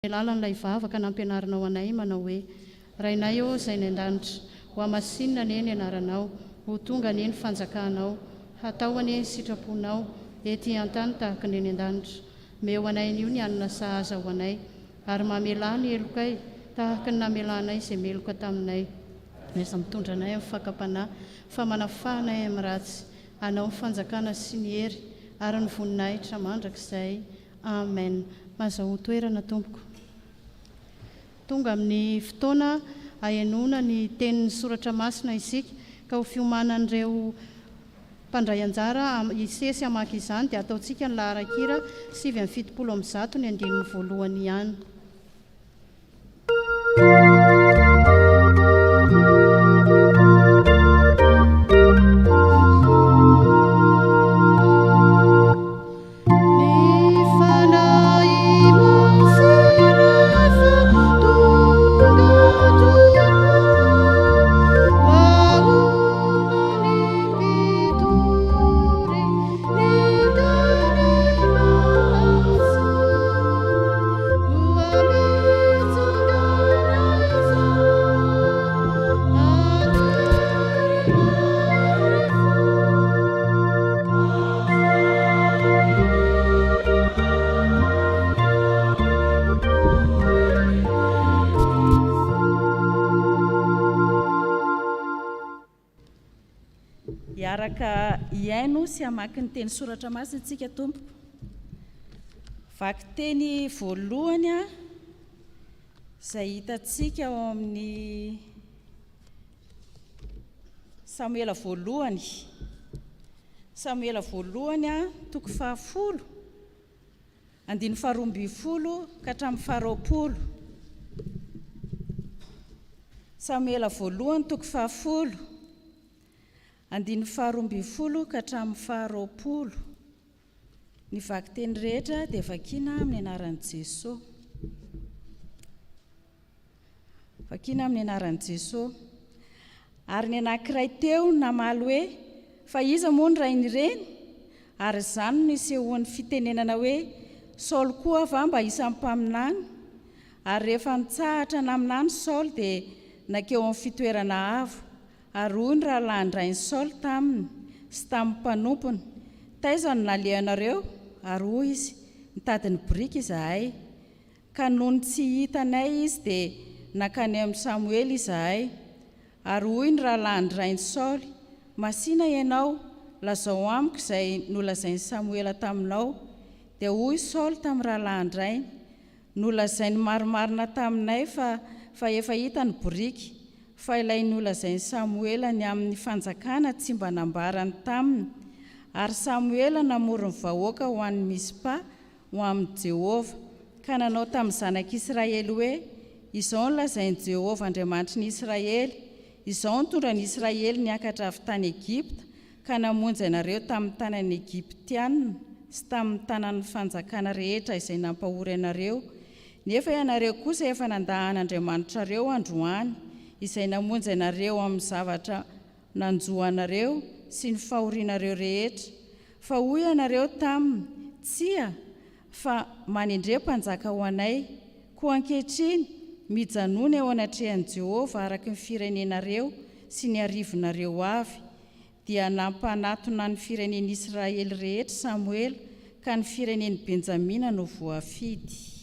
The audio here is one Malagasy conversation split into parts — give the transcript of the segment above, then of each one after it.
Lalan'ilay vavaka nampianaranao anay manao hoe rainay ô izay ny an-danitra ho Masina anie ny anaranao ho tonga anie ny fanjakanao hatao anie ny sitraponao ety an-tany tahaka ny an-danitra meo anay io ny anona sahaza ho anay ary mamelà ny elokay tahaka ny namelanay izay meloka taminay mesa mitondra anay amin'ny fakapanahy fa manafahanay amin'ny ratsy anao ny fanjakana sy ny hery ary ny voninahitra mandrakizay amen. Mazaho toerana tompoko. Tonga amin'ny fotoana ahenona ny tenin'ny soratra masina isika ka ho fiomanan'ireo mpandray anjara isesy hamaky izany dia ataontsika ny laharan-kira 770 ny andininy voalohany ihany. Araka iaino sy hamaky ny teny soratra masina antsika tompoko. Vaky teny voalohany izay hitantsika ao amin'ny Samuela voalohany. Samuela voalohany toko 10, andiny 12 ka hatramin'ny 20. Samuela voalohany toko 10, andiny 12 ka hatramin'ny 20. Ny vaky teny rehetra dia vakiana amin'ny anaran'i Jesosy. Vakiana amin'ny anaran'i Jesosy. Ary ny anankiray teo namaly hoe fa iza moa ny rain'ireny? Ary izany no nisehoan'ny fitenenana hoe Saoly koa va mba isan'ny mpaminany? Ary rehefa nitsahatra naminany Saoly dia nakeo amin'ny fitoerana avo. Ary hoy ny rahalahin-drainy Saoly taminy sy tamin'ny mpanompony, taiza no nalehanareo? Ary hoy izy, nitady ny biriky izahay. Ka noho ny tsy hitanay izy dia nakany amin'ny Samuely izahay. Ary hoy ny rahalahin-drainy Saoly, Masina ianao, lazao amiko izay nolazainy Samuela taminao. Dia hoy Saoly tamin'ny rahalahin-drainy, nolazainy marimarina taminay fa efa hita ny biriky. Fa ilay nolazainy Samuela ny amin'ny fanjakana tsy mba nambarany taminy. Ary Samuela namory ny vahoaka ho an'ny Mispa ho amin'ny Jehovah. Ka nanao tamin'ny zanak'Israely hoe, izao ny lazainy Jehovah Andriamanitry ny Israely. Izao nitondra ny Israely niakatra avy tany Egipta ka namonjy ianareo tamin'ny tanan'ny Egyptianina sy tamin'ny tanan'ny fanjakana rehetra izay nampahory ianareo. Nefa ianareo kosa efa nandahan'Andriamanitrareo androany, izay namonjy ianareo amin'ny zavatra nanjoanareo sy ny fahorianareo rehetra. Fa hoy ianareo taminy, tsia, fa manindre mpanjaka ho anay, koa ankehitriny mijanona eo anatrehan'i Jehovah araka ny firenenareo sy ny arivinareo avy. Dia nampanatona ny firenen'i Israely rehetra Samuel, ka ny firenen'i Benjamina no voafidy.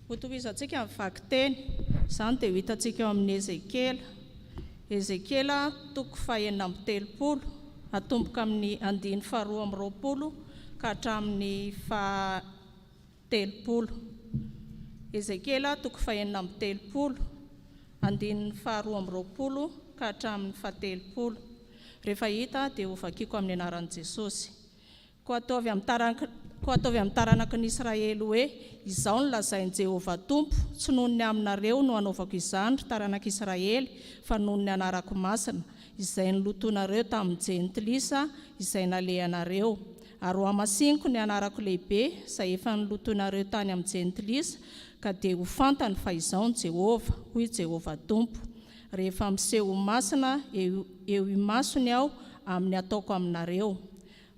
Hotohizantsika amin'ny vaky teny, izany dia hitantsika eo amin'ny Ezekiela toko 9:30, atomboka amin'ny andiny 2:20 ka hatramin'ny 30. Ezekiela toko 9:30, andiny 2:20 ka hatramin'ny 30. Rehefa hita dia ho vakiako amin'ny anaran'i Jesosy. Koa ataovy amin'ny taranaky Israely hoe izao ny lazainy Jehovah Tompo, tsy noho ny aminareo no anaovako izany taranaky Israely, fa noho ny anarako masina izay nilotonareo tamin'ny jentilisa izay nalehanareo. Ary ho hamasiniko ny anarako lehibe izay efa nilotonareo tany amin'ny jentilisa ka dia ho fantany fa izao ny Jehovah, hoy Jehovah Tompo. rehefa miseho masina eo imasony aho amin'ny ataoko aminareo.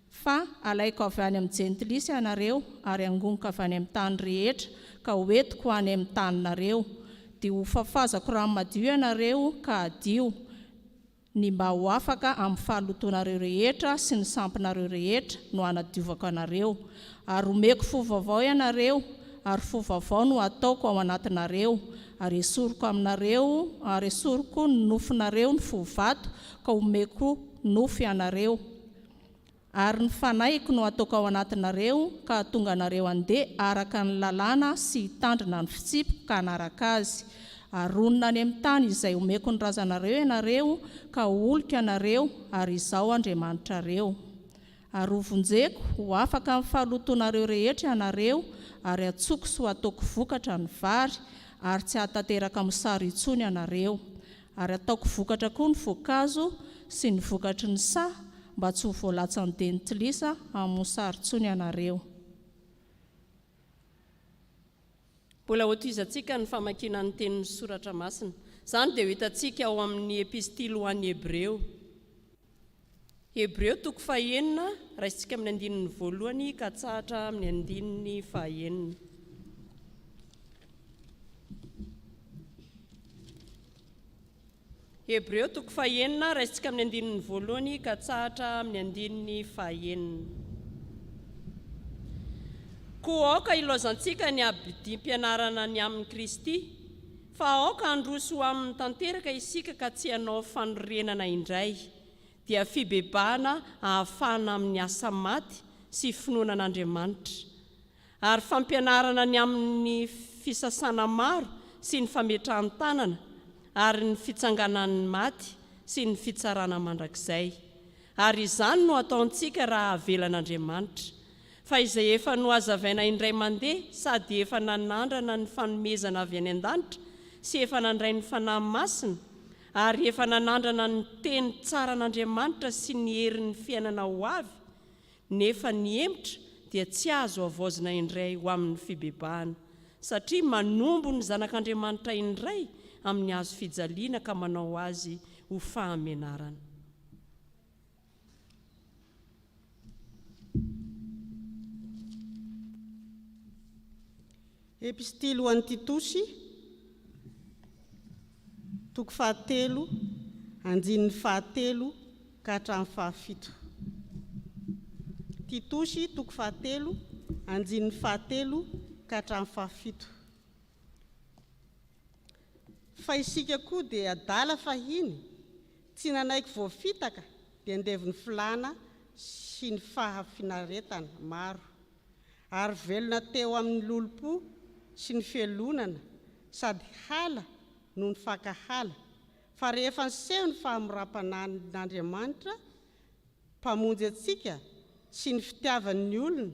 Fa alaiko avy any amin'ny jentilisy ianareo ary angoniko avy any amin'ny tany rehetra ka hoentiko any amin'ny taninareo. Dia ho fafazako rano madio ianareo ka adio ny mba ho afaka amin'ny fahalotonareo rehetra sy ny sampinareo rehetra no hanadiovako anareo. Ary omeko fo vaovao ianareo ary fo vaovao no ataoko ao anatinareo. Ary esoriko aminareo ary esoriko ny nofinareo ny fo vato ka omeko nofo ianareo. Ary ny fanahiko no ataoko ao anatinareo ka tonga anareo andeha araka ny lalàna sy hitandrina ny fitsipika ka hanaraka azy. Aronina any amin'ny tany izay omeko ny razanareo ianareo ka olika ianareo ary izao Andriamanitra reo. Ary hovonjeko ho afaka amin'ny fahalotonareo rehetra ianareo ary atsoko sy ho ataoko vokatra ny vary ary tsy hatateraka mosary intsony ianareo. Ary ataoko vokatra koa ny voankazo sy ny vokatry ny sa mba tsy ho voalatsan'ny dentilisa amin'ny mosary intsony ianareo. Mbola hotoizantsika ny famakiana ny tenin'ny soratra masina. Izany dia ho hitantsika ao amin'ny epistily ho an'ny Hebreo. Hebreo 9 raisitsika amin'ny 1 ka hatsahatra amin'ny 9. Hebreo 9 raisitsika amin'ny 1 ka hatsahatra amin'ny 9. Koa aoka ilazantsika ny abdim-pianarana ny amin'ny Kristy, fa aoka androso ho amin'ny tanteraka isika ka tsy hanao fanorenana indray, dia fibebahana ahafahana amin'ny asa maty sy finoana an'Andriamanitra. Ary fampianarana ny amin'ny fisasana maro sy ny fametrahan-tanana, ary ny fitsanganan'ny maty sy ny fitsarana mandrakizay. Ary izany no ataontsika raha avelan'Andriamanitra. Fa izay efa no azavaina indray mandeha sady efa nanandrana ny fanomezana avy any an-danitra sy efa nandray ny fanahy masina ary efa nanandrana ny teny tsara an'Andriamanitra sy ny herin'ny fiainana ho avy, nefa ny emitra dia tsy azo avaozina indray ho amin'ny fibebahana, satria manombo ny zanak'Andriamanitra indray amin'ny hazo fijaliana ka manao azy ho fahamenarana. Epistily ho an'ny Titosy 7 andinin'ny 7 ka hatramin'ny 7. Titosy 7 andinin'ny 7 ka hatramin'ny 7. Fa isika koa dia adala fahiny, tsy nanaiky voafitaka dia andevy ny filana sy ny fahafinaretana maro, ary velona teo amin'ny lolo-po sy ny fialonana, sady hala no ny fankahala. Fa rehefa niseho ny fahamorapan'Andriamanitra mpamonjy atsika sy ny fitiavan'ny olona,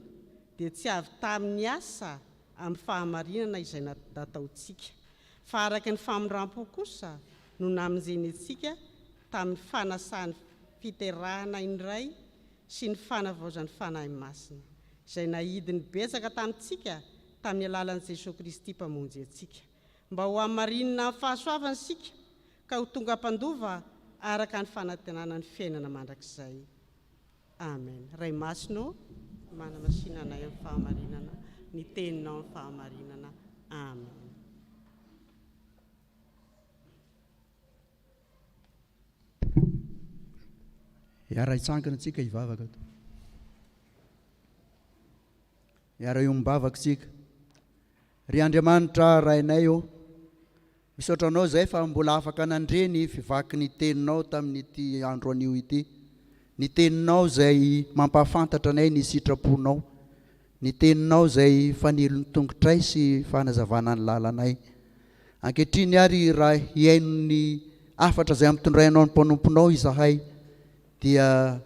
dia tsy avy tamin'ny asa amin'ny fahamarinana izay nataontsika, fa araka ny famonram-po kosa no namonjeny atsika tamin'ny fanasany fiterahana indray sy ny fanavaozan'ny fanahy masina, izay nahidiny betsaka tamintsika tamin'ny alalan'i Jesosy Kristy mpamonjy atsika, mba ho hamarinina amin'ny fahasoavana sika ka ho tonga mpandova araka ny fanantenana ny fiainana mandrakizay. Amen. Ray Masina, mana Masina anay amin'ny fahamarinana, ny teninao amin'ny fahamarinana. Amen. Iara hitsangana antsika hivavaka to. Iara iombavaka tsika. Ry Andriamanitra rainay io, misaotranao zay fa mbola afaka nandre ny fivaky ny teninao tamin'ity andro anio ity. Ny teninao zay mampahafantatra anay ny sitraponao. Ny teninao zay fanilony tongotray sy fanazavana ny lalanay. Ankehitriny ary raha hiaino ny afatra zay ampitondrainao ny mpanomponao izahay, dia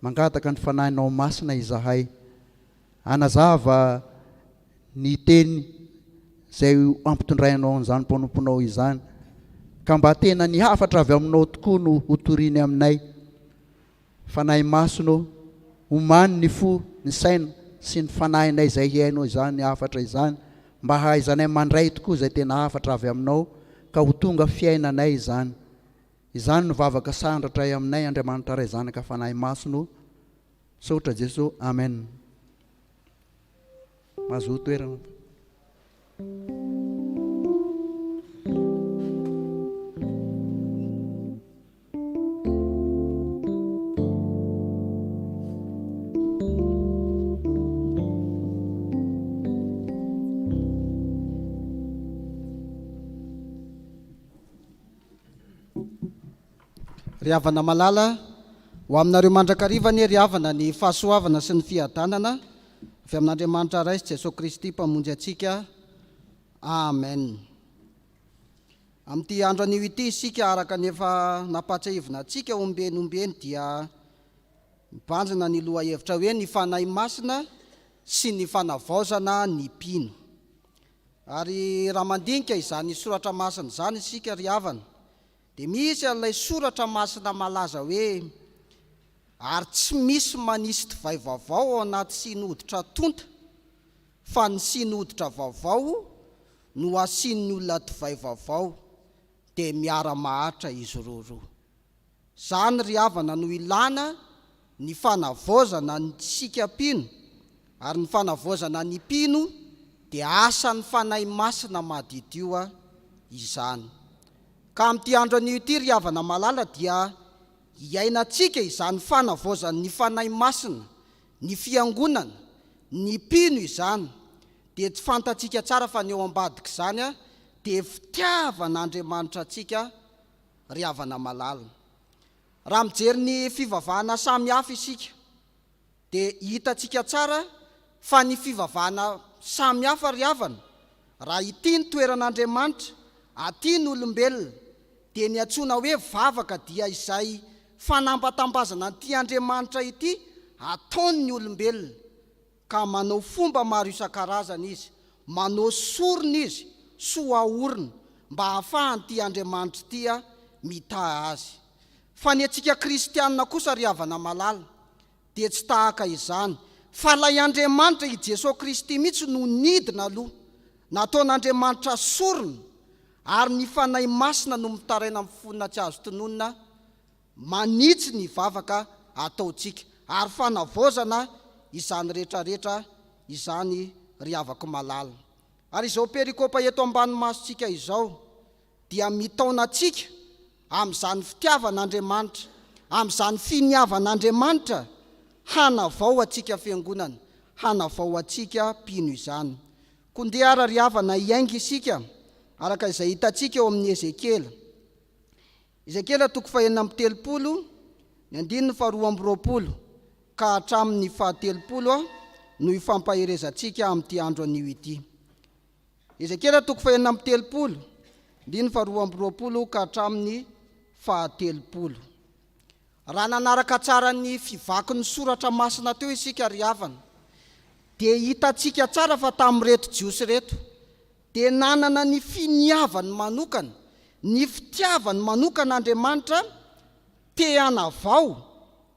mangataka ny fanahinao masina izahay. Anazava ny teny zay ampitondrainao an'izany mpanomponao izany, ka mba tena ny hafatra avy aminao tokoa no hotoriny aminay. Fanahy masino, omany ny fo, ny saina sy ny fanahinay zay hiainao izany, ny hafatra izany, mba hahaizanay mandray tokoa zay tena hafatra avy aminao, ka ho tonga fiainanay izany. izany no vavaka sandratray aminay Andriamanitra ray zanaka fanahy masino saotra Jesosy amen. Mazoa toerana. Ry havana malala ho aminareo mandrakarivany ry havana ny fahasoavana sy ny fiadanana avy amin'Andriamanitra Ray sy Jesosy Kristy mpamonjy antsika. Amen. Amin'ity andro anio ity isika araka nefa napatsahivina antsika ombenombeny dia mibanjina ny lohahevitra hoe ny fanahy masina sy ny fanavaozana ny mpino. Ary raha mandinika izany soratra masina izany isika ry havana dia misy an'ilay soratra masina malaza hoe ary tsy misy manisy divay vaovao ao anaty sinoditra tonta fa ny sinoditra vaovao no asian'ny olona divay vaovao dia miara-mahatra izy roa. Izany ry havana no ilana ny fanavaozana ny sika mpino, ary ny fanavaozana ny mpino dia asan'ny fanahy masina mahadidioa izany. Ka amin'ity andro anio ity ry havana malala dia iainantsika izany fanavaozan'ny fanahy masina, ny fiangonana, ny mpino izany dia tsy fantatsika tsara fa ny eo ambadika izany dia fitiavan'Andriamanitra antsika ry havana malala. Raha mijery ny fivavahana samihafa isika dia hitantsika tsara fa ny fivavahana samihafa ry havana raha ity ny toeran'Andriamanitra, aty ny olombelona dia ny antsoina hoe vavaka dia izay fanampatambazana an'ity Andriamanitra ity ataony olombelona, ka manao fomba maro isan-karazana izy, manao sorona izy soaorina mba hahafahan'ity Andriamanitra ity mitaha azy. Fa ny antsika kristianina kosa ry havana malala dia tsy tahaka izany, fa lay Andriamanitra i Jesosy Kristy mihitsy no nidina aloha, nataon'Andriamanitra sorona, ary ny fanahy masina no mitaraina amin'ny fonina tsy azo tononona manitsy ny vavaka ataontsika, ary fanavaozana izany rehetrarehetra izany ry havako malala. Ary izao perikopa eto ambany masontsika izao dia mitaona antsika amin'izany fitiavan'Andriamanitra, amin'izany finiavan'Andriamanitra hanavao antsika fiangonana, hanavao antsika mpino izany. Kondeara ry havana iainga isika araka izay hitantsika eo amin'ny Ezekiela toko 4:30 ny 2:20 ka hatramin'ny 30 no ifampaherezantsika amin'ity andro anio ity. Ezekiela toko 4:30 2:20 ka hatramin'ny 30. Raha nanaraka tsara ny fivakin'ny soratra masina teo isika ry havana dia hitantsika tsara fa tamin'ireto jiosy reto dia nanana ny finiavany manokana, ny fitiavany manokana Andriamanitra te hanavao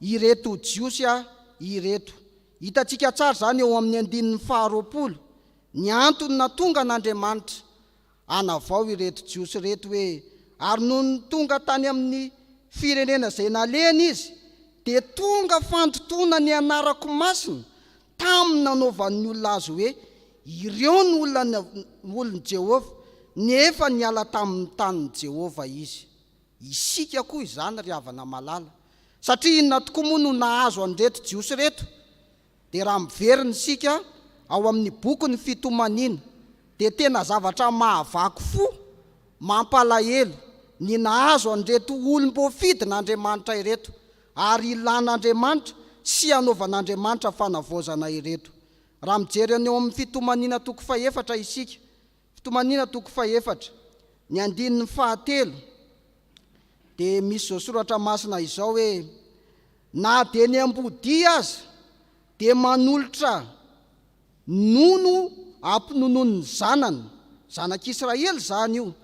ireto jiosy ireto. Hitantsika tsara zany eo amin'ny 20 ny antony na tonga n'Andriamanitra hanavao ireto jiosy reto hoe ary noho ny tonga tany amin'ny firenena izay naleny izy dia tonga fandotona ny anarako masina tamin'ny nanaovan'ny olona azy hoe ireo ny olona Jehova nefa niala tamin'ny tanin'ny Jehova izy. Isika koa izany ry havana malala, satria inona tokoa moa no nahazo an'ireto jiosy reto dia raha miverina isika ao amin'ny boky ny Fitomanina dia tena zavatra mahavaky fo, mampalahelo ny nahazo an'ireto olom-boafidin'Andriamanitra ireto ary ilan'Andriamanitra sy hanaovan'Andriamanitra fanavaozana ireto. Raha mijery eo amin'ny Fitomanina toko 4 isika, Fitomanina toko 4 ny 9:3 dia misy zao soratra masina izao hoe na dia ny ambody aza dia manolotra nono ampinonon'ny zanany, zanak'Israely zany io.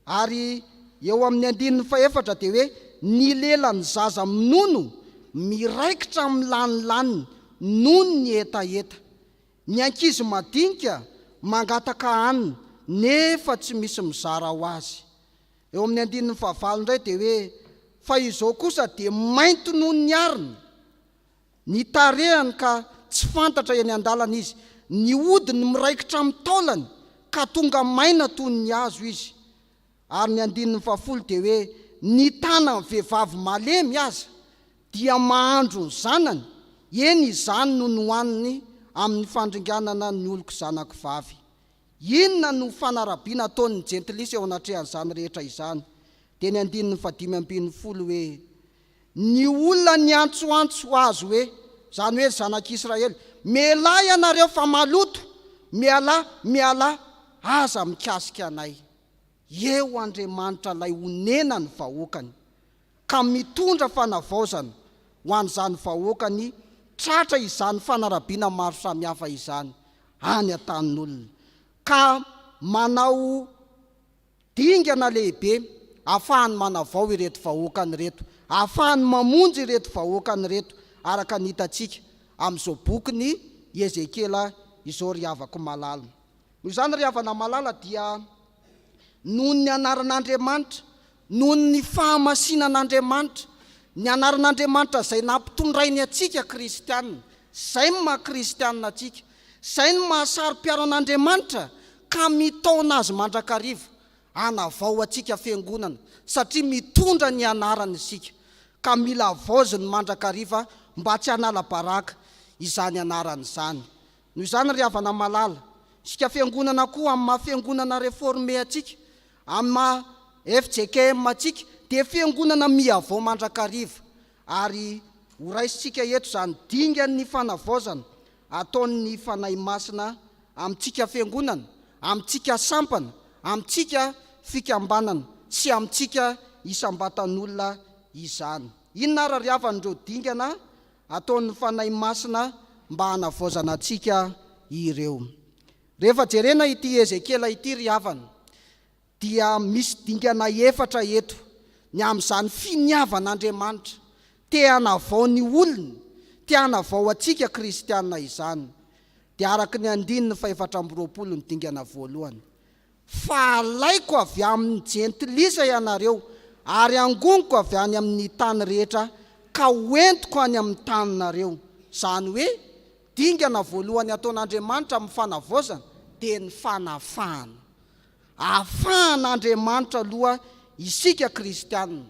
Ary eo amin'ny 9:4 dia hoe ny lelan'ny zaza minono miraikitra milanilany nono ny etaeta, ny ankizy madinika mangataka hanina nefa tsy misy mizara ho azy. eo amin'ny 9 indray dia hoe fa izao kosa dia mainty noho ny arina ny tarehany ka tsy fantatra eny an-dalana izy, ny odiny miraikitra amin'ny taolany ka tonga maina toy ny azo izy. Ary ny 10 dia hoe ny tana vehivavy malemy aza dia mahandro ny zanany, eny izany no nohaniny amin'ny fandringanana ny oloko zanako vavy. Inona no fanarabiana ataon'ny jentilisa eo anatrehan'izany rehetra izany? Dia ny 15 hoe ny olona ny antsoantso azo hoe, zany hoe zanak'Israely, mialahy ianareo fa maloto, miala aza mikasika anay. Eo Andriamanitra lay onena ny vahoakany ka mitondra fanavaozana ho an'izany vahoakany, tratra izany fanarabiana maro samihafa izany any an-tanin'olona, ka manao dingana lehibe ahafahany manavao ireto vahoakany reto, ahafahany mamonjy ireto vahoakany reto, araka ny hitantsika amin'izao bokyny Ezekela izao ry havako malala. Izany ry havana malala dia noho ny anaran'Andriamanitra, noho ny fahamasinan'Andriamanitra, ny anaran'Andriamanitra izay nampitondrainy atsika kristianina, izay ny maha-kristianina atsika, izay ny mahasaro-piaro an'Andriamanitra ka mitaona azy mandrakariva hanavao atsika fiangonana, satria mitondra ny anarany isika, ka mila vaoziny mandrakariva mba tsy hanala baraka izany anarany izany. Noho izany ry havana malala, isika fiangonana koa amin'ny maha-fiangonana réformé atsika, amin'ny maha-FJKM atsika, dia fiangonana miavao mandrakariva, ary horaisitsika eto zany dingan'ny fanavaozana ataon'ny Fanahy Masina amintsika fiangonana, amintsika sampana, amintsika fikambanana sy amintsika isam-batan'olona izany. Inona ary ry havan'ireo dingana ataon'ny Fanahy Masina mba hanavaozana atsika ireo? Rehefa jerena ity Ezekela ity ry havana, dia misy dingana 4 eto ny amin'izany finiavan'Andriamanitra te hanavao ny olona, te hanavao atsika kristianina izany. Dia araka ny 420 ny dingana voalohany: fa alaiko avy amin'ny jentilisa ianareo ary angoniko avy any amin'ny tany rehetra ka hoentiko any amin'ny taninareo. Zany hoe dingana voalohany ataon'Andriamanitra amin'ny fanavaozana dia ny fanafahana, ahafahan'Andriamanitra aloha isika kristianina.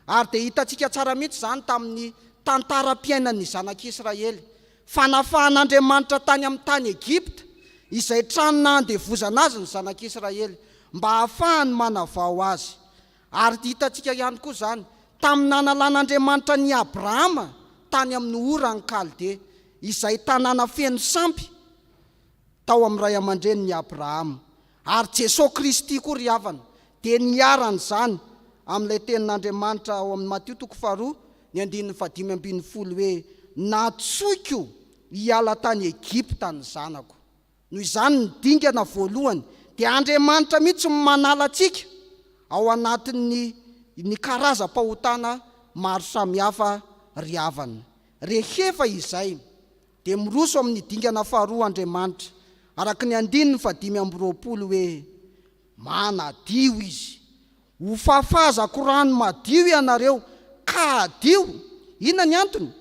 Ary dia hitantsika tsara mihitsy zany tamin'ny tantaram-piainan'ny zanak'Israely, fanafahan'Andriamanitra tany amin'ny tany Egypta izay tranona handevozana azy ny zanak'Israely mba ahafahany manavao azy. Ary hitantsika ihany koa zany tamin'ny nanalan'Andriamanitra ny Abrahama tany amin'ny orany 𝗙𝗘𝗥, izay tanàna feno sampy tao amin'ny ray aman-dreniny Abrahama. Ary Jesosy Kristy koa ry havana dia niaran'izany amin'ilay tenin'Andriamanitra ao amin'ny Matthieu 2:15 hoe natsoiko hiala tany Egypta ny zanako. Noho izany ny dingana voalohany dia Andriamanitra mihitsy manala atsika ao anatin'ny karazam-pahotana maro samihafa ry havana. Rehefa izay dia miroso amin'ny dingana faharoa Andriamanitra araka ny 15 hoe manadio izy, ho fafazako rano madio ianareo ka adio. Inona ny antony?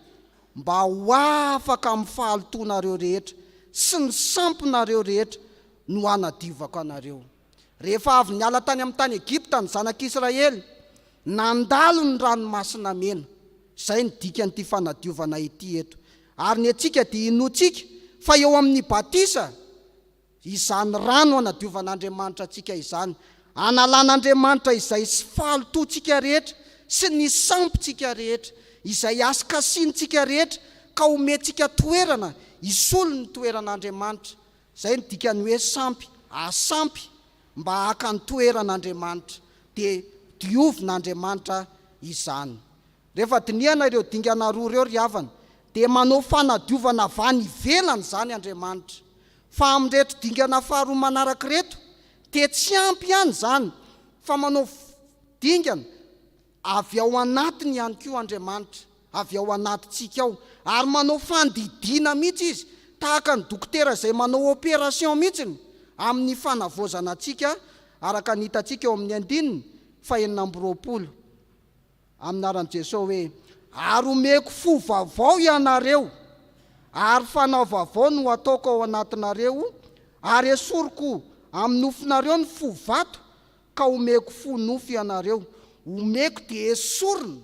Mba ho afaka amin'ny fahalotonareo rehetra sy ny sampinareo rehetra no hanadiovako anareo. Rehefa avy niala tany amin'ny tany Egypta ny zanak'Israely, nandalo ny ranomasina mena. Izay ny dikan'ity fanadiovana ity eto. Ary ny atsika dia inotsika fa eo amin'ny batisa izany rano hanadiovan'Andriamanitra atsika izany, analan'Andriamanitra izay sy fahalotontsika rehetra sy ny sampitsika rehetra, izay asikasiantsika rehetra ka omentsika toerana isolo ny toeran'Andriamanitra. Izay ny dikany hoe sampy, asampy mba haka ny toeran'Andriamanitra, dia diovin'Andriamanitra izany. Rehefa dinihana ireo dingana roa ireo ry havana dia manao fanadiovana avy any ivelany zany Andriamanitra. Fa amin'reto dingana faharoa manaraka reto dia tsy ampy ihany zany, fa manao dingana avy ao anatiny ihany koa Andriamanitra, avy ao anatintsika ao, ary manao fandidiana mihitsy izy, tahaka ny dokotera izay manao opération mihitsy amin'ny fanavaozana atsika, araka ny hitantsika eo amin'ny 9 fahenina-mby-roapolo aminaran'i Jesosy hoe ary omeko fo vaovao ianareo ary fanao vaovao no ataoko ao anatinareo ary esoriko amin'ny nofinareo ny fo vato ka omeko fo nofo ianareo. Omeko dia esorina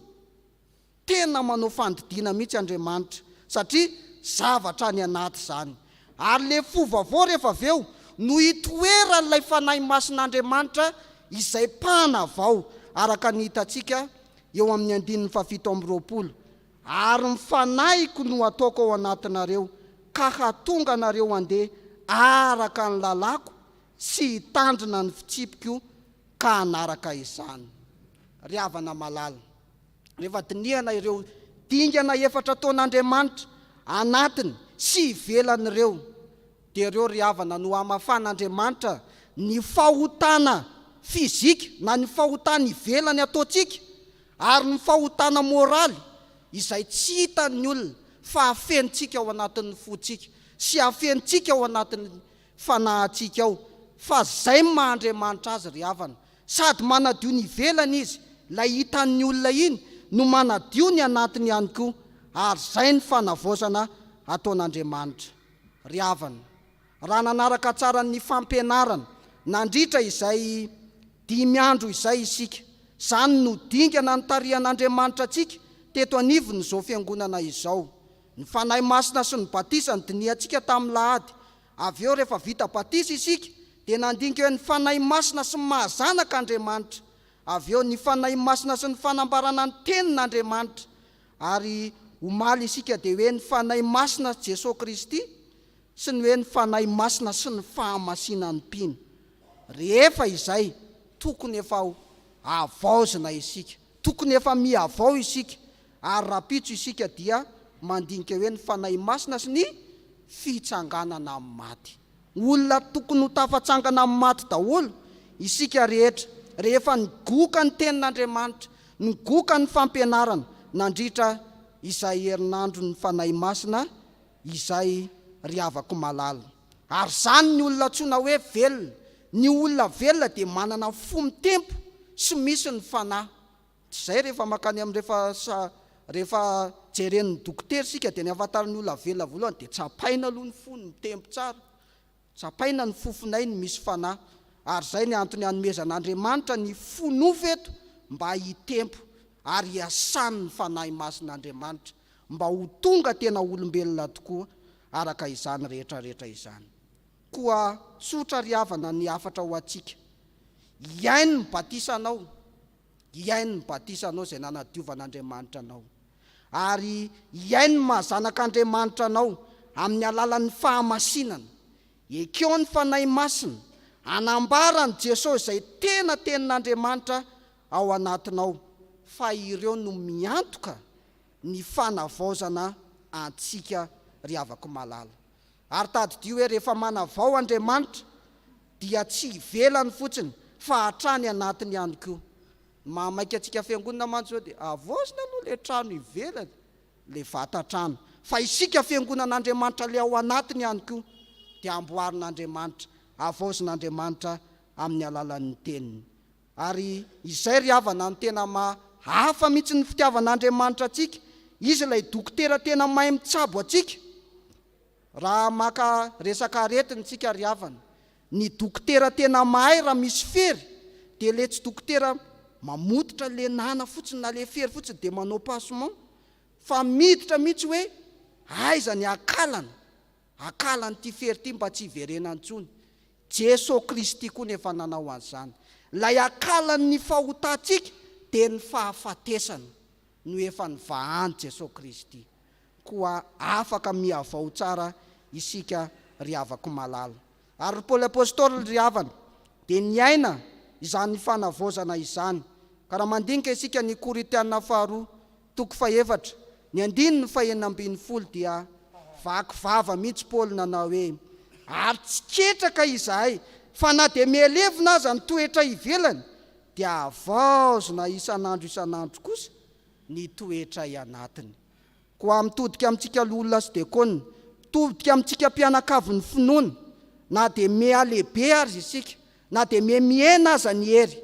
tena manao fandidiana mihitsy Andriamanitra satria zavatra ny anaty zany. Ary le fo vaovao rehefa avy eo no hitoeran'ilay fanahy masin'Andriamanitra izay mpanavao araka ny hitantsika eo amin'ny 7:20. Ary mifanahiko no ataoko ao anatinareo ka hatonga anareo handeha araka ny lalako sy hitandrina ny fitsipiko ka hanaraka izany. Ry havana malala, rehefa dinihana ireo dingana 4 taon'Andriamanitra anatiny sy ivelan'ireo dia ireo ry havana no hamafan'Andriamanitra ny fahotana fizika na ny fahotana ivelany ataontsika ary ny fahotana moraly izay tsy hitan'ny olona fa hafentsika ao anatin'ny fotsika sy hafentsika ao anatin'ny fanahintsika ao. Fa zay mahandriamanitra azy ry havana, sady manadio ny ivelany izy, lay hitan'ny olona iny no manadio ny anatiny ihany koa, ary zay ny fanavaozana ataon'Andriamanitra. Ry havana, raha nanaraka tsara ny fampianarana nandritra izay 5 andro izay isika, zany no dingana ny tarihan'Andriamanitra atsika teto anivony izao fiangonana izao. Ny fanahy masina sy ny batisa ny diniantsika tamin'ny lahady. Avy eo rehefa vita batisa isika dia nandinika hoe ny fanahy masina sy ny mahazanak'Andriamanitra. Avy eo ny fanahy masina sy ny fanambarana ny tenin'Andriamanitra. Ary omaly isika dia hoe ny fanahy masina Jesosy Kristy sy ny hoe ny fanahy masina sy ny fahamasina ny Mpino. Rehefa izay tokony efa avaozana isika, tokony efa miavao isika, ary rapitso isika dia mandinika hoe ny fanahy masina sy ny fitsanganana amin'ny maty. Olona tokony ho tafatsangana amin'ny maty daholo isika rehetra rehefa nigoka ny tenin'Andriamanitra, nigoka ny fampianarana nandritra izay herinandro ny fanahy masina izay ry havako malala. Ary zany ny olona tsona hoe velona. Ny olona velona dia manana fo mitempo sy misy ny fanahy. Zay rehefa makany amin'ny rehefa jeren'ny dokotera sika dia ny afantaran'ny olona velona voalohany dia tsapaina aloha ny fo ny mitempo tsara, tsapaina ny fofonay ny misy fanahy. Ary zay ny antony hanomezan'Andriamanitra ny fo nofo eto mba hitempo ary hiasany ny fanahy masin'Andriamanitra mba ho tonga tena olombelona tokoa araka izany rehetrarehetra izany. Koa tsotra ry havana ny afatra ho atsika. Iainy ny batisanao, iainy ny batisanao izay nanadiovan'Andriamanitra anao. Ary iainy ny mahazanak'Andriamanitra anao amin'ny alalan'ny fahamasinana. Ekeo ny fanahy masina anambarany Jesosy izay tena tenin'Andriamanitra ao anatinao, fa ireo no miantoka ny fanavaozana antsika ry havako malala. Ary tadidio hoe rehefa manavao Andriamanitra dia tsy ivelany fotsiny fa hatrany anatiny ihany koa. Mamaika antsika fiangonana mantsy zao dia avaozina aloha le trano ivelany, le vata-trano, fa isika fiangonan'Andriamanitra le ao anatiny ihany koa dia amboarin'Andriamanitra, avaozin'Andriamanitra amin'ny alalan'ny teniny. Ary izay ry havana ny tena hafa mihitsy ny fitiavan'Andriamanitra atsika, izy ilay dokotera tena mahay mitsabo atsika. Raha maka resaka aretiny tsika ry havana, ny dokotera tena mahay raha misy fery dia le tsy dokotera mamototra le nana fotsiny na le fery fotsiny dia manao pansement, fa miditra mihitsy hoe aiza ny akalany ty fery ty mba tsy hiverenany intsony. Jesosy Kristy koa nefa nanao an'izany. Lay akalan'ny fahotantsika dia ny fahafatesana no efa nivahany Jesosy Kristy. Koa afaka miavao tsara isika ry havako malala. Ary Paoly apôstôly ry havana dia niaina izany fanavaozana izany. Ka raha mandinika isika ny Korinthiana 2:4, ny 9:20 dia vaky vava mihitsy Paoly nanao hoe ary tsy ketraka izahay fa na dia mihelevina aza ny toetra ivelany dia avaozina isan'andro kosa ny toetra ianatiny. Koa mitodika amintsika olona sy diakona, mitodika amintsika mpianakavy ny finoana, na dia mialehibe azy isika, na dia miena aza ny hery,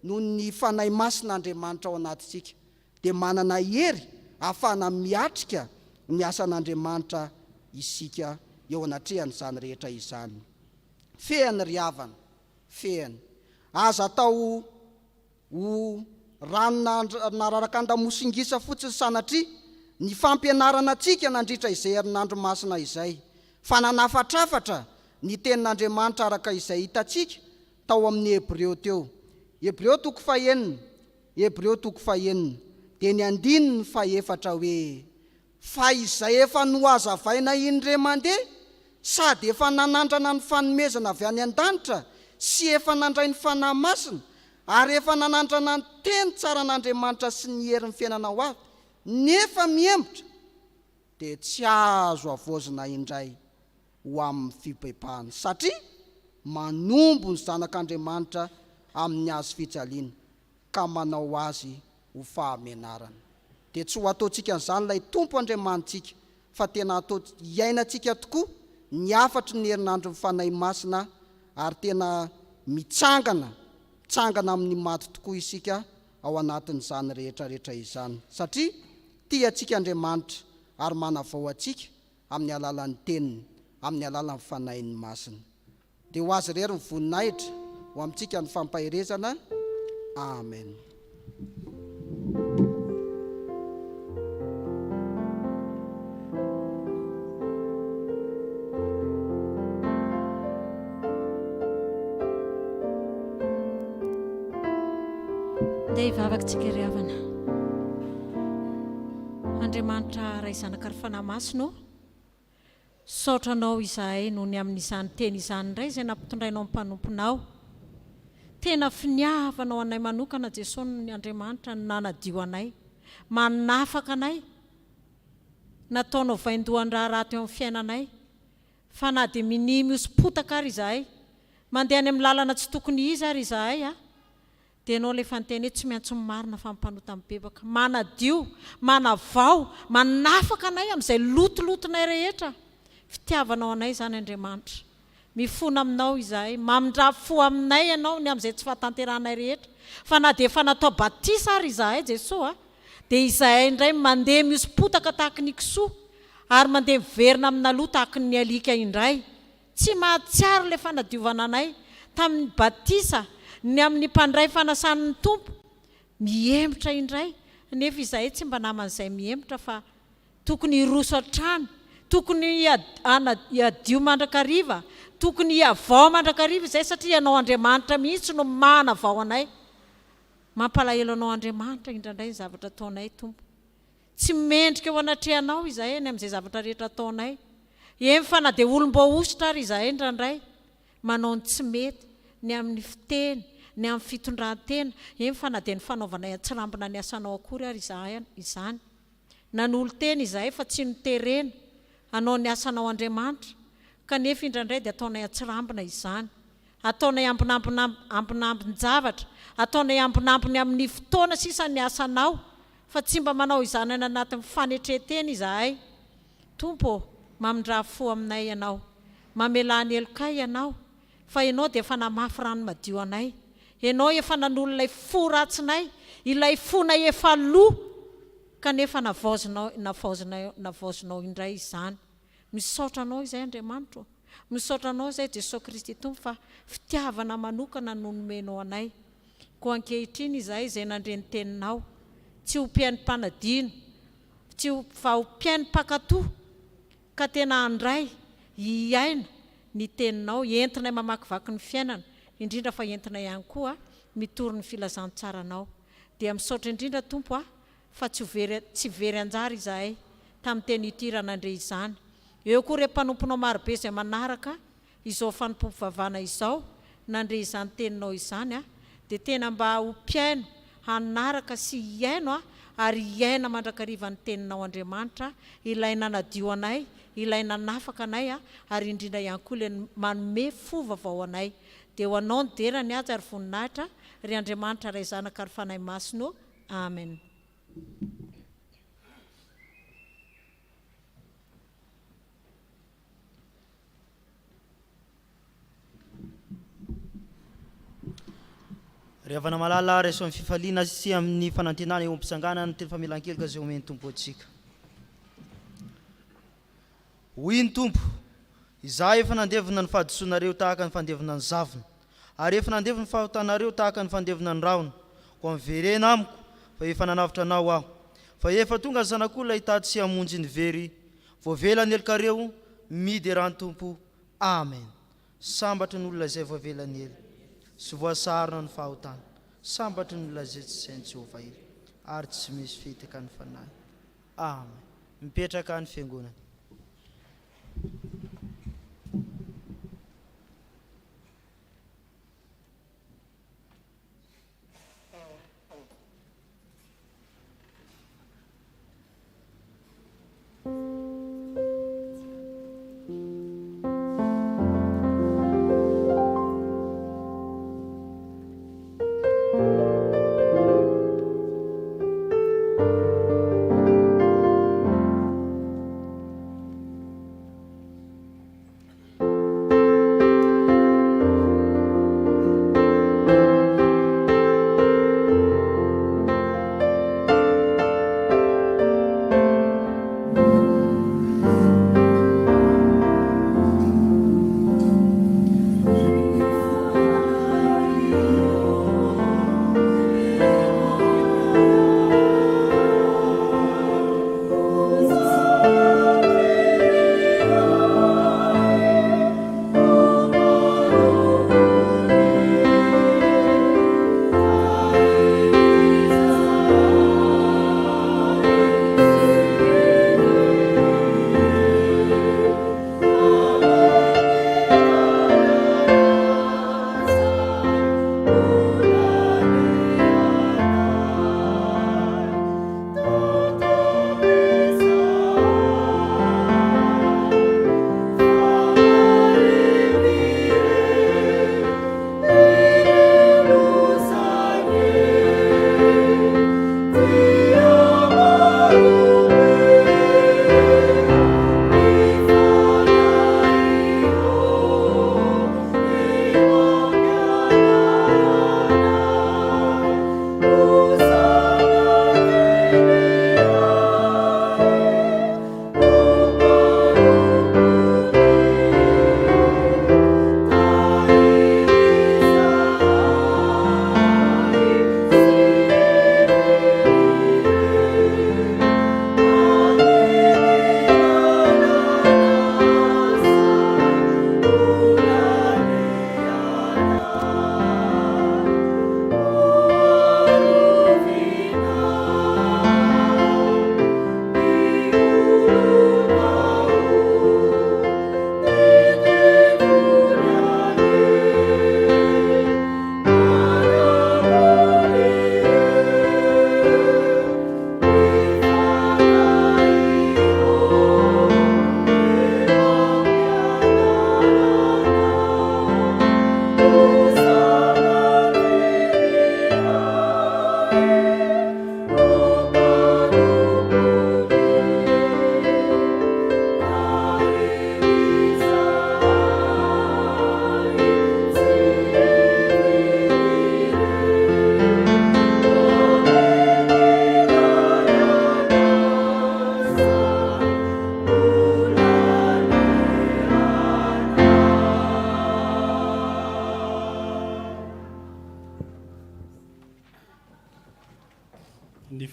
noho ny fanahy masin'Andriamanitra ao anatintsika dia manana hery ahafahana miatrika ny asan'Andriamanitra isika eo anatrehan'izany rehetra izany. Fehany ry havana, fehany aza atao ho ranona nararaka andamosingisa fotsiny sanatria ny fampianarana antsika nandritra izay herinandro masina izay, fa nanafatrafatra ny tenin'Andriamanitra araka izay hitantsika tao amin'ny Hebreo teo. Hebreo 9:9, Hebreo 9:9 dia ny 14 hoe fa izay efa nohazavaina indray mandeha sady efa nanandrana ny fanomezana avy any an-danitra sy efa nandray ny fanahy masina ary efa nanandrana ny teny tsara an'Andriamanitra sy ny herin'ny fiainana ho avy nefa mihemotra dia tsy azo avoazina indray ho amin'ny fibebahana satria manombo ny zanak'Andriamanitra amin'ny azo fijaliana ka manao azy ho fahamenarana. Dia tsy ho ataontsika an'izany ilay tompo Andriamanitsika fa tena atao iainantsika tokoa ny afatry ny herinandro ny fanahy masina ary tena mitsangana amin'ny maty tokoa isika ao anatin'izany rehetrarehetra izany satria tia antsika Andriamanitra ary manavao antsika amin'ny alalan'ny teniny, amin'ny alalan'ny fanahiny masina. Dia ho azy irery ny voninahitra ho amintsika ny fampahirezana. Amen. Dia hivavaka ry havana, Andriamanitra ray zanaka ry fanahy masina, saotranao izahay noho ny amin'izany teny izany indray izay nampitondrainao amin'ny mpanomponao. Tena finiavanao anay manokana Jesosy ny Andriamanitra ny nanadio anay, manafaka anay, nataonao vaindohan-draharaha teo amin'ny fiainanay, fa na dia minimy osipotaka ary izahay, mandeha any amin'ny lalana tsy tokony izy ary izahay dia ianao ilay fanteny hoe tsy maintsy marina fa mpanota mibebaka, manadio, manavao, manafaka anay amin'izay lotolotonay rehetra. Fitiavanao anay izany Andriamanitra, mifona aminao izahay, mamindra-fo aminay ianao ny amin'izay tsy fahatanteranay rehetra, fa na dia efa natao batisa ary izahay Jesosy dia izahay indray mandeha miosipotaka tahaka ny kisoa ary mandeha miverina amina loha tahaka ny alika indray. Tsy mahatsiaro ilay fanadiovana anay tamin'ny batisa ny amin'ny mpandray fanasan'ny tompo, mihemotra indray nefa izahay tsy mba naman'izay mihemotra fa tokony hiroso hatrany, tokony hiadio mandrakariva, tokony hiavao mandrakariva izay satria ianao Andriamanitra mihitsy no manavao anay. Mampalahelo anao Andriamanitra indraindray ny zavatra ataonay tompo, tsy mendrika eo anatrehanao izahay ny amin'izay zavatra rehetra ataonay. Eny fa na dia olom-boaositra ary izahay indraindray manao ny tsy mety ny amin'ny fiteny, ny amin'ny fitondran-tena, eny fa na dia ny fanaovanay atsirambina ny asanao akory ary izahay izany. Nanolo teny izahay fa tsy noterena hanao ny asanao Andriamanitra, kanefa indraindray dia ataonay atsirambina izany, ataonay ambinambin-javatra, ataonay ambinampiny amin'ny fotoana sisa ny asanao, fa tsy mba manao izany any anatin'ny fanetretena izahay. Tompo, mamindra-fo aminay ianao, mamelany elokay ianao, fa ianao dia efa namafy rano madio anay, ianao efa nanolo ilay fo ratsinay, ilay fonay efa loha, kanefa navaozinao indray izany. Misaotra anao izay Andriamanitra, misaotra anao izay Jesosy Kristy tompo fa fitiavana manokana no nomenao anay. Koa ankehitriny izahay izay nandreny teninao, tsy ho mpiainy mpanadino, tsy fa ho mpiainy mpakatoa, ka tena andray hiaina ny teninao, entinay mamakivaky ny fiainana, indrindra fa entinay ihany koa mitory ny filazantsaranao. Dia misaotra indrindra tompo fa tsy very anjara izahay tamin'ny teny itiranandre izany. Eo koa re mpanomponao marobe izay manaraka izao fanompompivavana izao nandre izany teninao izany dia tena mba ho mpiaino hanaraka sy hiaino ary hiaina mandrakariva ny teninao Andriamanitra, ilay nanadio anay, ilay nanafaka anay ary indrindra ihany koa ilay manome fo vaovao anay. Dia ho anao ny derany azy ary voninahitra ry Andriamanitra ray zanaka ary fanahy masina. Amen. rehefa namalala reso amin'ny fifaliana sy amin'ny fanantenana eo am-pisangana ny teny famelan-kelika izay omeny tompo atsika. Hoy ny tompo, izaho efa nandevina ny fahadisoanareo tahaka ny fandevina ny zavona, ary efa nandevina ny fahotanareo tahaka ny fandevina ny raona, ko miverena amiko fa efa nanavitra anao aho, fa efa tonga ny zanak'olona hitady sy hamonjy ny very, voavelany elikareo midy raha ny tompo. Amen. Sambatry ny olona izay voavelany ely sy voasarona ny fahotana, sambatry ny olona izay tsy sainy Jehovah ely ary tsy misy fitaka ny fanahy. Amen. Mipetraka ny fiangonana.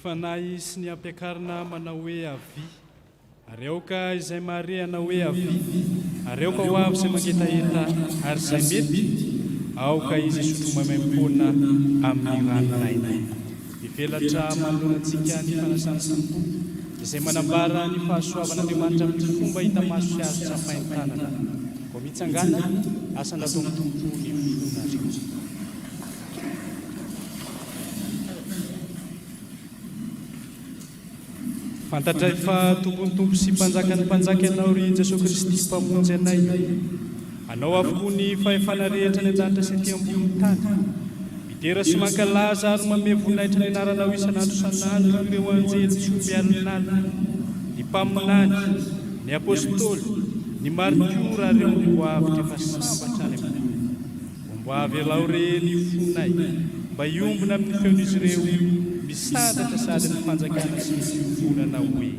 Fanahy sy ny ampiakarina manao hoe avy, areoka izay mare anao hoe avy, areoka ho avy izay mangetaheta ary izay mety aoka izy sotro mamaimpona amin'ny ranonaina. Ivelatra manoloanantsika ny fanasana tompo izay manambara ny fahasoavan'Andriamanitra amin'ny fomba hita maso sy azo tsapainy tanana. Ko mitsangana asa natao amin'ny tompo ny fonareo. Fantatray fa tompony tompo sy mpanjaka ny mpanjaka ianao ry Jesosy Kristy mpamonjy anay. Anao avokoa ny fahefana rehetra ny an-danitra sy aty ambony tany. Midera sy mankalaza ary manome voninahitra ny anaranao isanandro sanandro ireo anjely tsy omby alina, ny mpaminany, ny apôstôly, ny martiora ireo omboavy efa sambatra any amin'ny omboavy alao re ny fonay, mba iombona amin'ny feon'izy ireo misadatra sady ny fanjakana sy ny fivolana hoe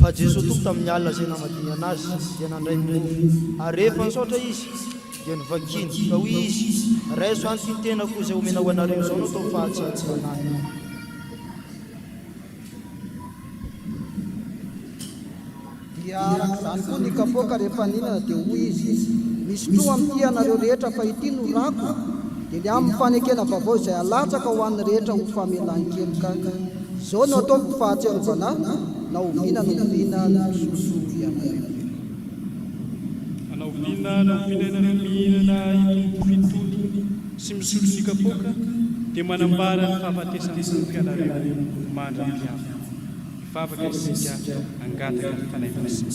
fa Jesosy tompo tamin'ny alina izay namadiny anazy dia nandray ny mofo ary rehefa nisaotra izy dia nivakiny ka hoy izy raiso any ty tena koa izay omena ho anareo izao no atao fahatsy fanahy dia arak'izany koa ny kapoaka rehefa ninana dia hoy izy misy tro amin'ity anareo rehetra fa ity no rako dia ny amin'ny fanekena vaovao izay alatsaka ho an'ny rehetra ho famelan-kely kaka izao no ataoko fahatsiarovana na oviana no oviana soso ianareo anao oviana ianareo mihinana itombo fitotony sy misotro ny kapoaka dia manambara ny fahafatesany sy ny mpianareo mandra mpiavo mivavaka isika angataka ny Fanahy Masina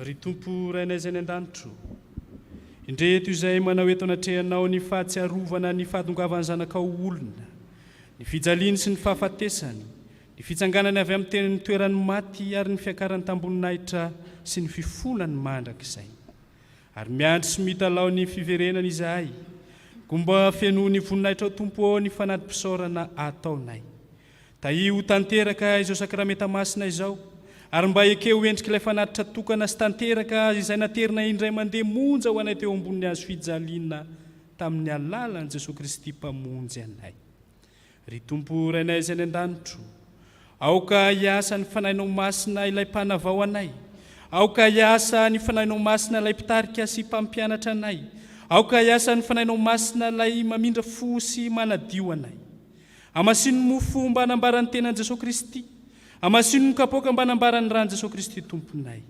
ry tompo rainay izay ny an-danitro indreto izay manao eto anatrehanao ny fahatsiarovana ny fahatongavany zanakao olona ny fijaliany sy ny fahafatesany ny fitsanganany avy amin'ny teniny toerany maty ary ny fiakarany tamboninahitra sy ny fifolany mandrakizay ary miandry sy mitalao ny fiverenana izahay komba fianoany voninahitra ao tompo ao ny fanadimpisaorana ataonay tahio tanteraka izao sakramenta masina izao ary mba ekeo endrika ilay fanatitra tokana sy tanteraka izay naterina indray mandeha monja ho anay teo amboniny azo fijaliana tamin'ny alalan'i Jesosy Kristy mpamonjy anay ry tompo rainay izay ny an-danitro aoka hiasa ny fanahinao masina ilay mpanavao anay aoka hiasa ny fanahinao masina ilay mpitarika sy mpampianatra anay aoka hiasa ny fanahinao masina ilay mamindra fo sy manadio anay amasino mofo mba hanambarany tenan'i Jesosy Kristy amasino ny kapoaka mba hanambarany ran'i Jesosy Kristy tomponay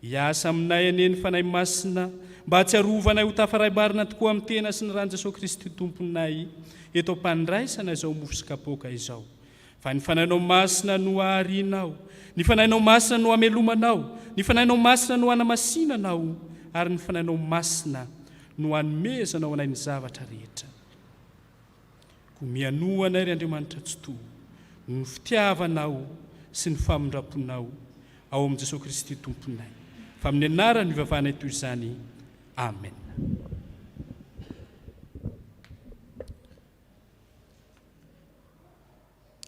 hiasa aminay ane ny fanahy masina mba hatsiarovanay ho tafaraibarina tokoa amin'ny tena sy ny ran'i Jesosy Kristy tomponay eto ampandraisana izao mofo sy kapoaka izao fa ny fanahinao masina no aharianao ny fanahinao masina no hamelomanao ny fanahinao masina no hanamasinanao ary ny fanahinao masina no hanomezanao anay ny zavatra rehetra ko mianoanay ry Andriamanitra tsoto no fitiavanao sy ny famindraponao ao amin'i Jesosy Kristy tomponay fa amin'ny anarany ivavahanay toy izany amen.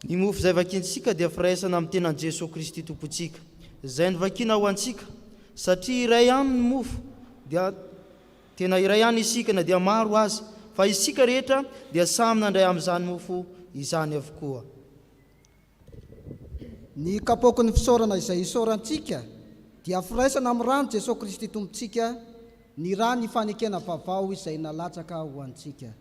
Ny mofo izay vakiantsika dia firaisana amin'ny tenan Jesosy Kristy tompontsika izay nivakina ho antsika satria iray ihany ny mofo dia tena iray ihany isika na dia maro azy fa isika rehetra dia samy nandray amin'izany mofo izany avokoa. Ny kapoaka ny fisaorana izay isaorantsika dia firaisana amin'ny rano Jesosy Kristy tompontsika ny rano ny fanekena vaovao izay nalatsaka ho antsika.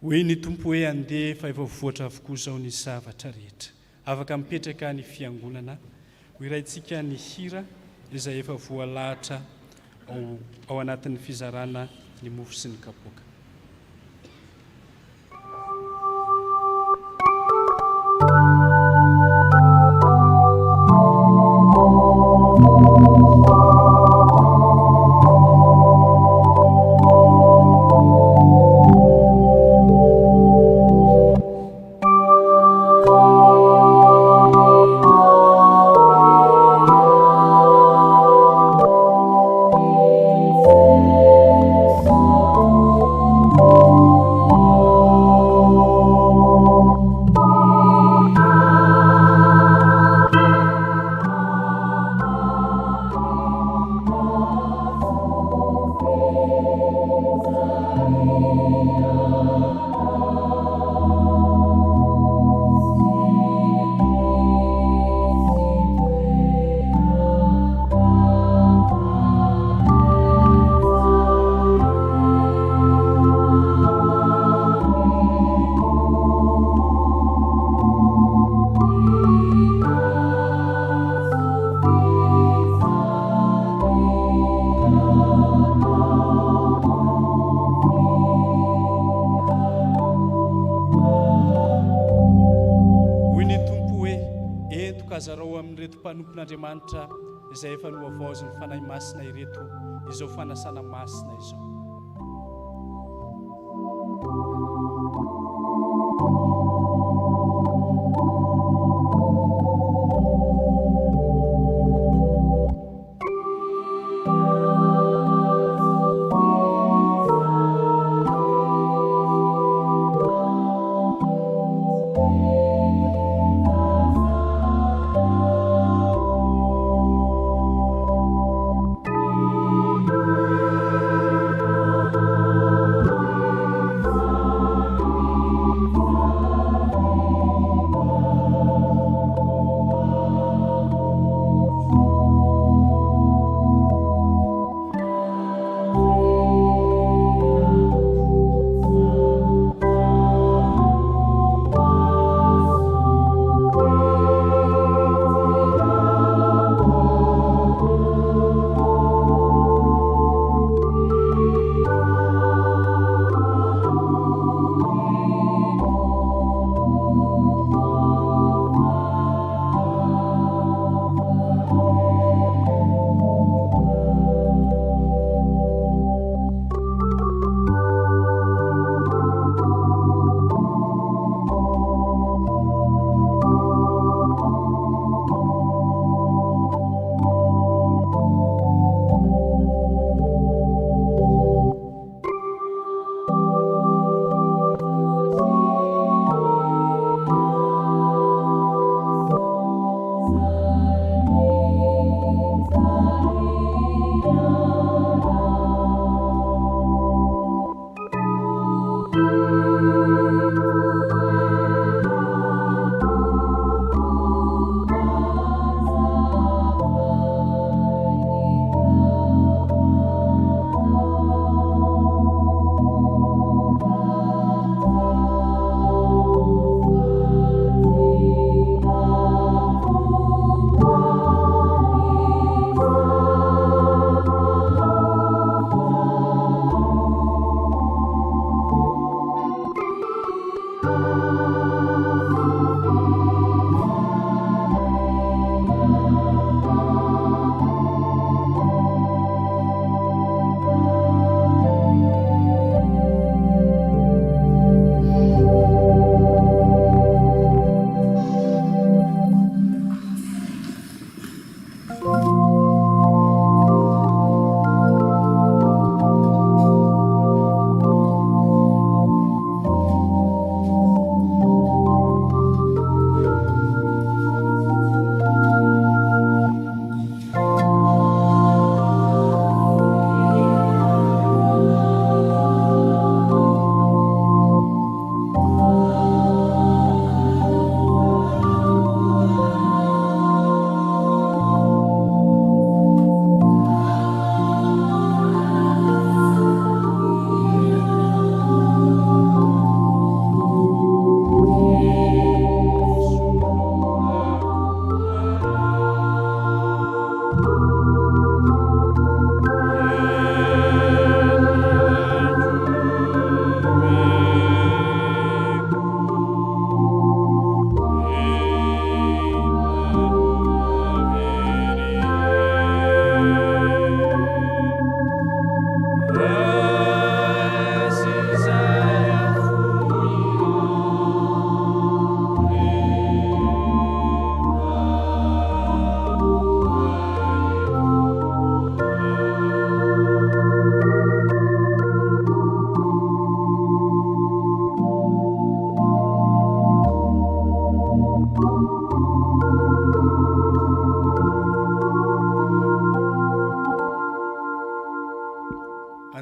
Hoe ny tompo hoe andeha fa efa voatra avokoa izao ny zavatra rehetra afaka mipetraka ny fiangonana ho iraintsika ny hira izay efa voalahatra ao anatin'ny fizarana ny mofo sy ny kapoaka. fankazarao amin'ireto mpanompon'Andriamanitra izay efa nohavaozy ny fanahy masina ireto izao fanasana masina izao.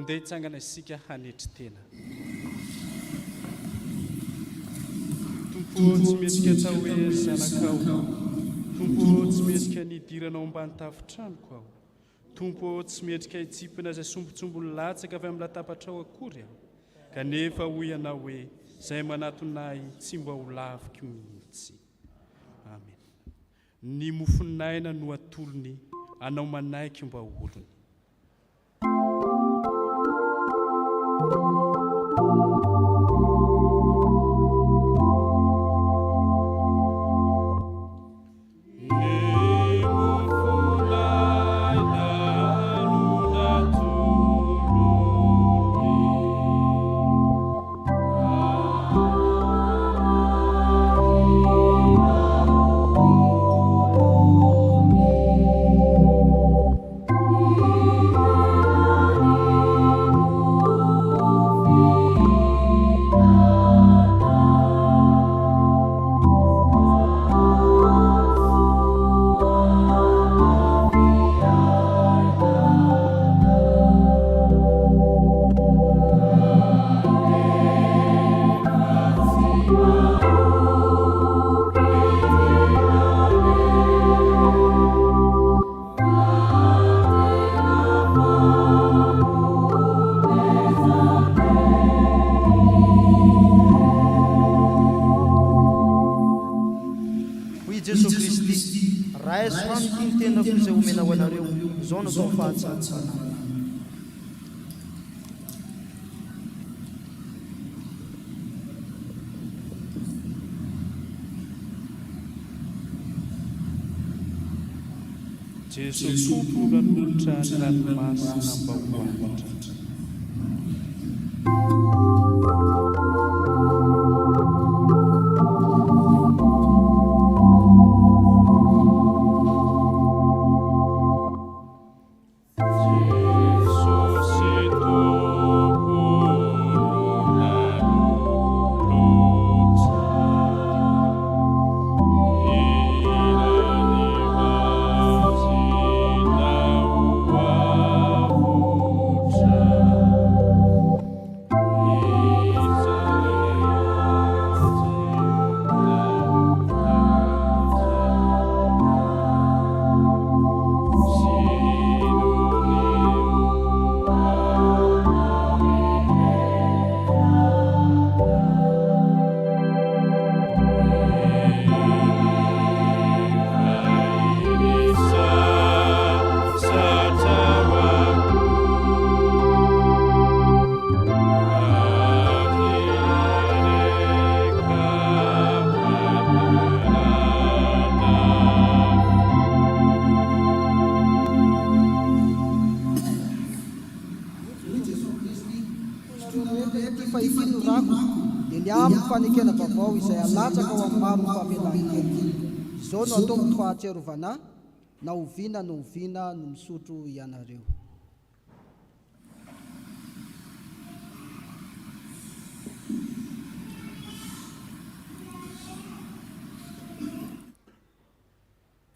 andeha hitsangana isika hanetry tena. Tompo tsy metsika atao hoe zanakao, tompo tsy metsika nidiranao ambany tafitranoko aho, tompo tsy metsika hitsipina izay sombotsombony latsaka avy amin'ny latapatrao akory aho, kanefa hoy ianao hoe izay manatonay tsy mba ho laviko mihitsy. Amen. Ny mofinaina no atolony, anao manaiky mba olony. Jesosy Kristy raha soany ty ny tenako izay omena ho anareo izao no atao fahatsapana. Jesosy tompo nanolotra ny ranomasina mba hoanitra. Fanekena vaovao izay alatsaka ho amin'ny maro ny famelan-kelika. Izao no ataoko fahatserovana na oviana no oviana no misotro ianareo.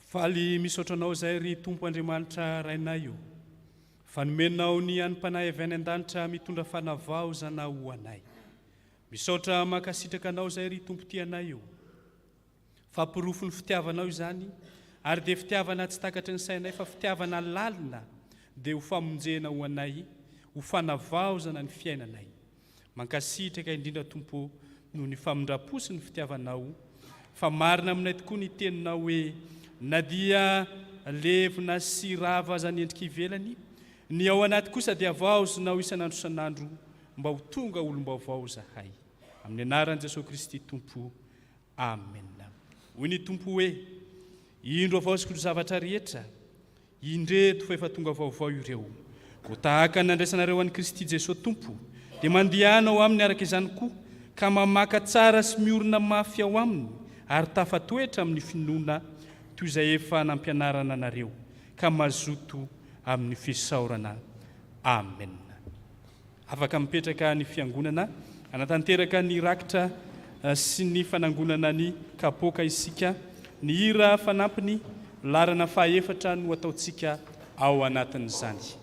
Faly misaotra anao izay ry Tompo Andriamanitra rainay io. Fanomenao ny any mpanahy avy any an-danitra mitondra fanavaozana ho anay. Misaotra makasitraka anao izay ry Tompo tianay io. Fampirofo ny fitiavanao izany, ary dia fitiavana tsy takatry ny sainay fa fitiavana lalina dia ho famonjena ho anay, ho fanavaozana ny fiainanay. Mankasitraka indrindra Tompo noho ny famindra-po sy ny fitiavanao, fa marina aminay tokoa ny teninao hoe na dia levona sy rava aza ny endrika ivelany, ny ao anaty kosa dia vaozinao isanandro isanandro mba ho tonga olom-baovao zahay. Amin'ny anaran'i Jesosy Kristy Tompo. Amen. Hoy ny Tompo hoe indro avaoziko ny zavatra rehetra, indreto fa efa tonga vaovao ireo. Ko tahaka ny andraisanareo an'i Kristy Jesosy Tompo, dia mandehanao aminy araka izany koa, ka mamaka tsara sy miorina mafy ao aminy, ary tafatoetra amin'ny finoana toy izay efa nampianarana anareo, ka mazoto amin'ny fisaorana. Amen. Afaka mipetraka ny fiangonana, anatanteraka ny rakitra sy ny fanangonana ny kapoka isika, ny hira fanampiny larana fahaefatra no ataontsika ao anatin'izany.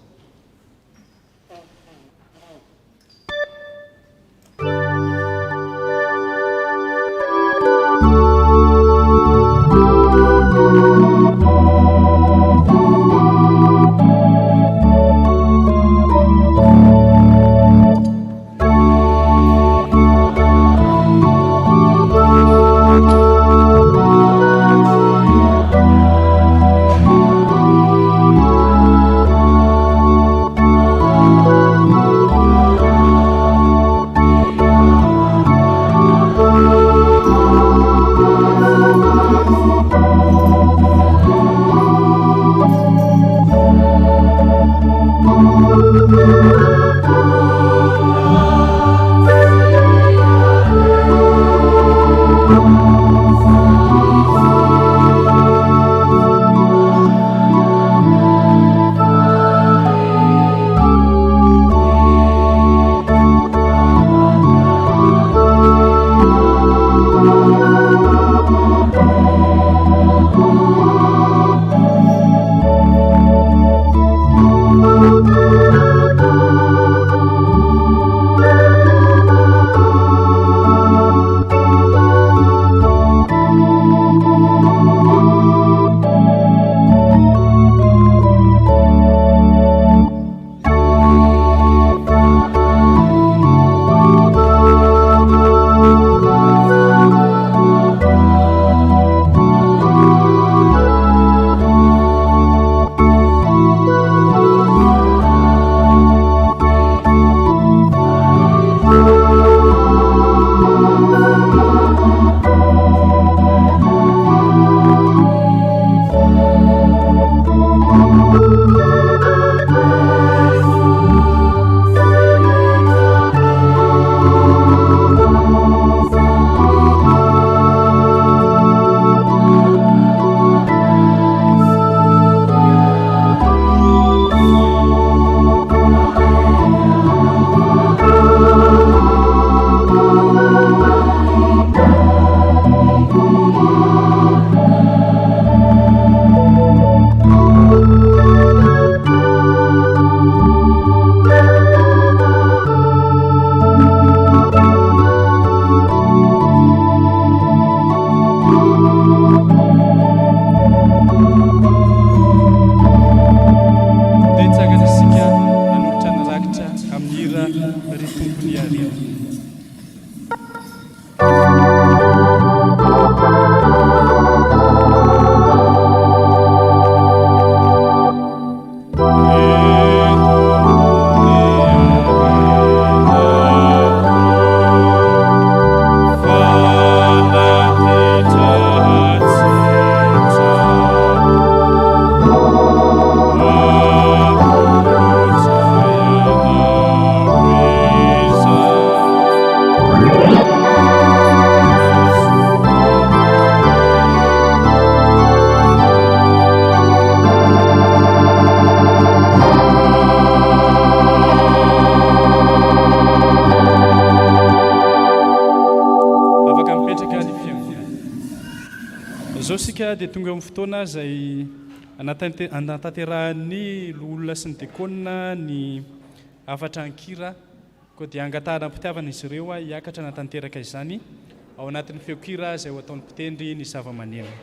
zao sika dia tonga amin'ny fotoana izay anatanterahany olona sy ny DIAKONA ny afatra ankira koa dia angatahana mpitiavana izy ireo hiakatra anatanteraka izany ao anatin'ny feokira izay ho ataon'ny mpitendry ny zava-maneno.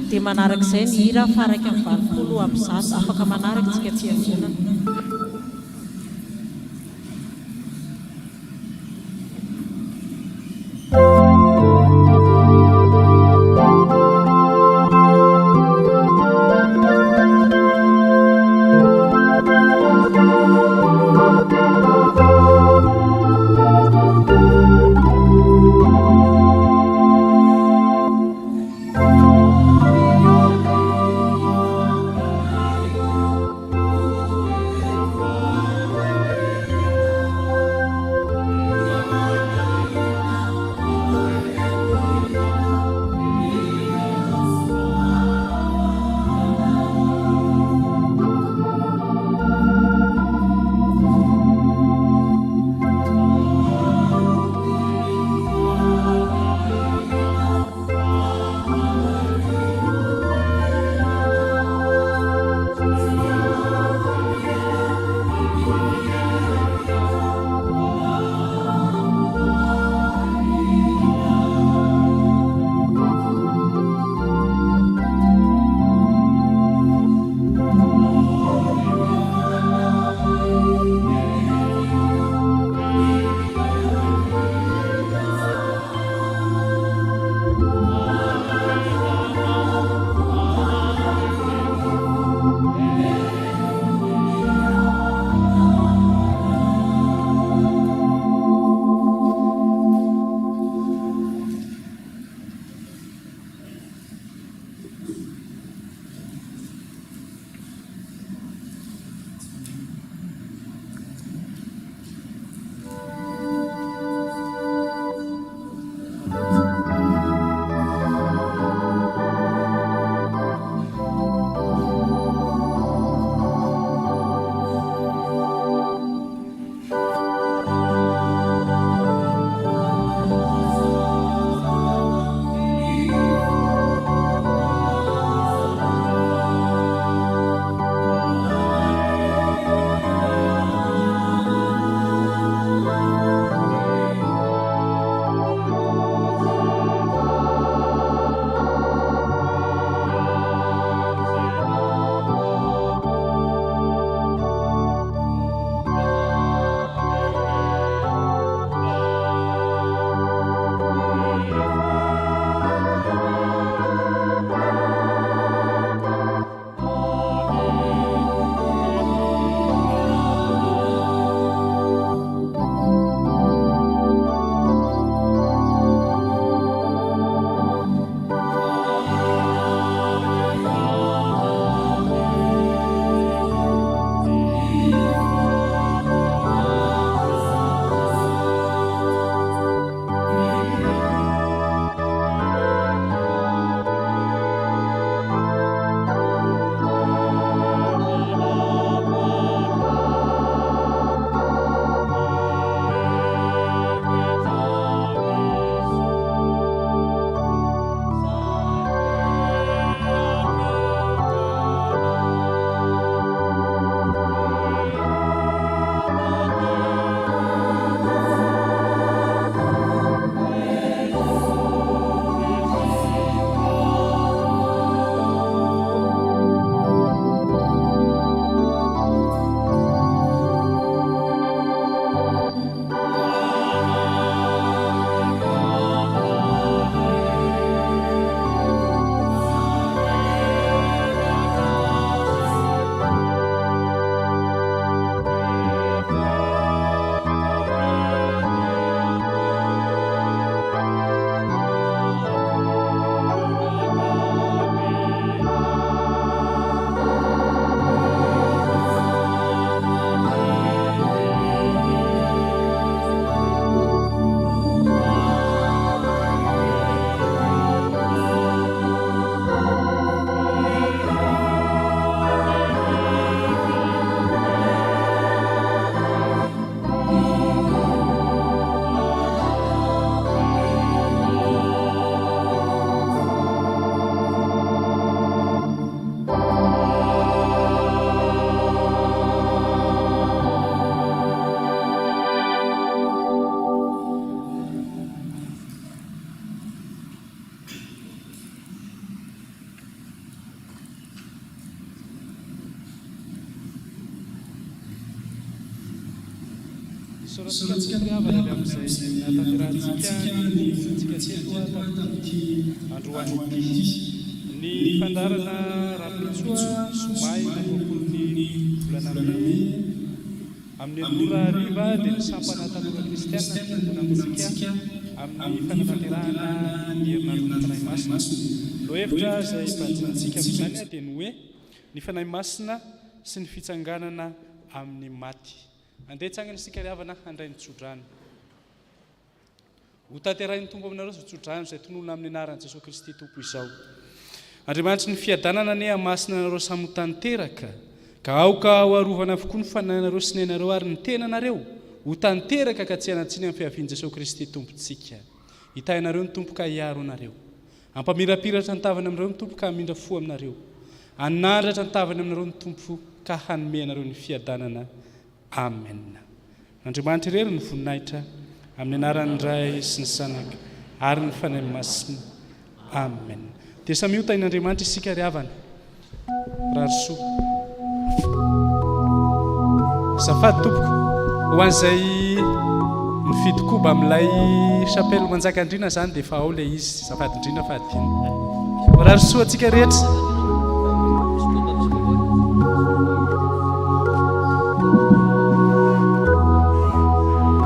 Dia manarak'izay ny hira faraka amin'ny 20 amin'ny zato afaka manaraka tsika fiangonana. soratsika havana avy amin'izay natanterantsika nitsika teloa tamin'ity androany ity ny fandarana rapitsoa somay naroapolony volana me amin'ny lora riva dia ny sampana tanora kristianina nambona amintsika amin'ny fanatanterahana ny herinandro ny fanahy masina lohahevitra izay mpanjinantsika amin'izany a dia ny hoe ny fanahy masina sy ny fitsanganana amin'ny maty andehitsangana isika riavana handray ny tsodrano ho tanterahiny tompo aminareo zay tsodrano izay tonolona amin'ny anaran'i Jesosy Kristy tompo izao andriamanitry ny fiadanana ne amasina anareo samy tanteraka ka aoka ho arovana avokoa ny fanahinareo sy nenareo ary ny tenanareo ho tanteraka ka tsy hanatsiny amin'ny fiavian'i Jesosy Kristy tompontsika hitahinareo ny tompo ka hiaro anareo ampamirapiratra ny tavany aminareo ny tompo ka hamindra fo aminareo anandratra ny tavany aminareo ny tompo ka hanome anareo ny fiadanana amen andriamanitra irery ny voninahitra amin'ny anaran'ny Ray sy ny Sanaka ary ny fanahy masina amen dia samy io tain'Andriamanitra isika riavana rarosoa zafady tompoko ho an'izay mifidy koba amin'ilay chapelle manjakandrina zany dia efa ao ilay izy zafady indrindra fa adino rarosoa antsika rehetra